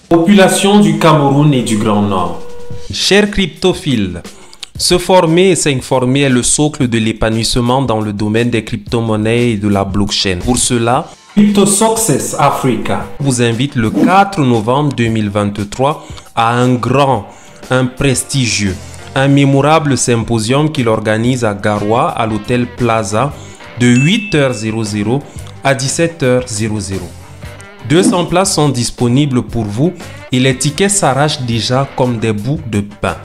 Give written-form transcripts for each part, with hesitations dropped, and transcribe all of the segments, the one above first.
Population du Cameroun et du Grand Nord. Chers cryptophiles, se former et s'informer est le socle de l'épanouissement dans le domaine des crypto-monnaies et de la blockchain. Pour cela, Crypto Success Africa vous invite le 4 novembre 2023 à un prestigieux, un mémorable symposium qu'il organise à Garoua à l'hôtel Plaza de 8h00 à 17h00. 200 places sont disponibles pour vous et les tickets s'arrachent déjà comme des bouts de pain.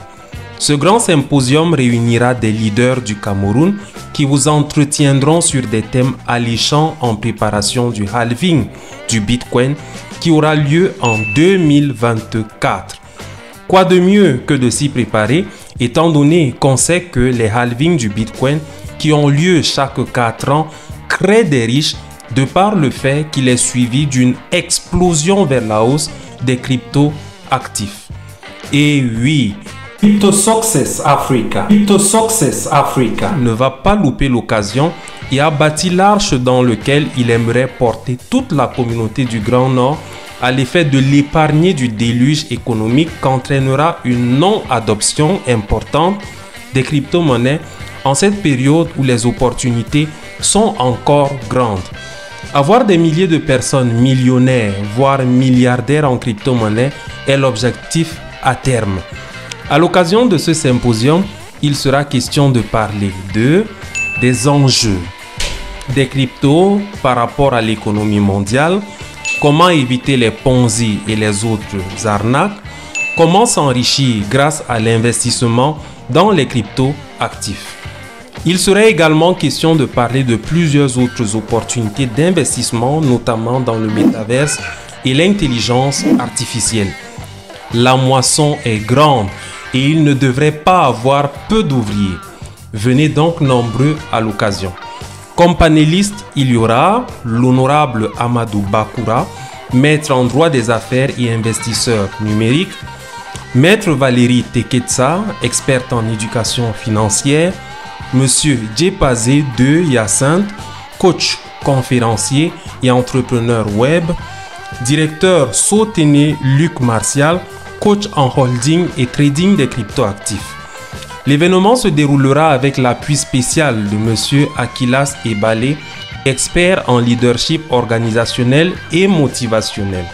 Ce grand symposium réunira des leaders du Cameroun qui vous entretiendront sur des thèmes alléchants en préparation du halving du Bitcoin qui aura lieu en 2024. Quoi de mieux que de s'y préparer étant donné qu'on sait que les halvings du Bitcoin qui ont lieu chaque 4 ans créent des riches de par le fait qu'il est suivi d'une explosion vers la hausse des cryptos actifs. Et oui, Crypto Success Africa ne va pas louper l'occasion et a bâti l'arche dans lequel il aimerait porter toute la communauté du Grand Nord à l'effet de l'épargner du déluge économique qu'entraînera une non-adoption importante des crypto-monnaies en cette période où les opportunités sont encore grandes. Avoir des milliers de personnes millionnaires, voire milliardaires en crypto-monnaie est l'objectif à terme. À l'occasion de ce symposium, il sera question de parler des enjeux des cryptos par rapport à l'économie mondiale, comment éviter les Ponzi et les autres arnaques, comment s'enrichir grâce à l'investissement dans les cryptos actifs. Il serait également question de parler de plusieurs autres opportunités d'investissement, notamment dans le métaverse et l'intelligence artificielle. La moisson est grande et il ne devrait pas avoir peu d'ouvriers. Venez donc nombreux à l'occasion. Comme panéliste, il y aura l'honorable Amadou Bakoura, maître en droit des affaires et investisseur numérique, maître Valérie Teketsa, experte en éducation financière, Monsieur Djepazé de Hyacinthe, coach, conférencier et entrepreneur web, directeur Sotene Luc Martial, coach en holding et trading des cryptoactifs. L'événement se déroulera avec l'appui spécial de Monsieur Akilas Ebale, expert en leadership organisationnel et motivationnel.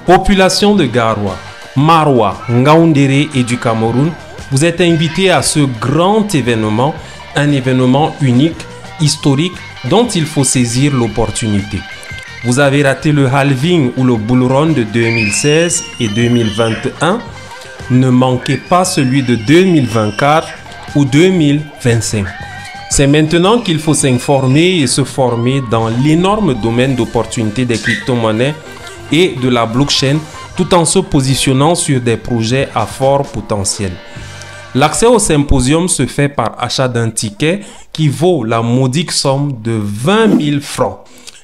Population de Garoua, Maroua, Ngaoundéré et du Cameroun, vous êtes invités à ce grand événement, un événement unique, historique, dont il faut saisir l'opportunité. Vous avez raté le halving ou le bull run de 2016 et 2021. Ne manquez pas celui de 2024 ou 2025. C'est maintenant qu'il faut s'informer et se former dans l'énorme domaine d'opportunités des crypto-monnaies et de la blockchain tout en se positionnant sur des projets à fort potentiel. L'accès au symposium se fait par achat d'un ticket qui vaut la modique somme de 20 000 francs.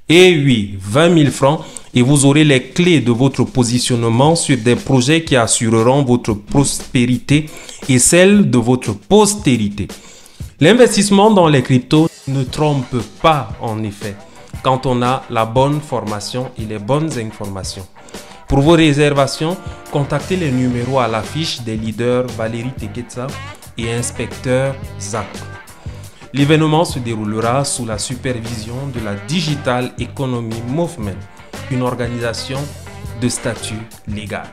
Et oui, 20 000 francs et vous aurez les clés de votre positionnement sur des projets qui assureront votre prospérité et celle de votre postérité. L'investissement dans les cryptos ne trompe pas en effet quand on a la bonne formation et les bonnes informations. Pour vos réservations, contactez les numéros à l'affiche des leaders Valérie Teketsa et inspecteur Zach. L'événement se déroulera sous la supervision de la Digital Economy Movement, une organisation de statut légal.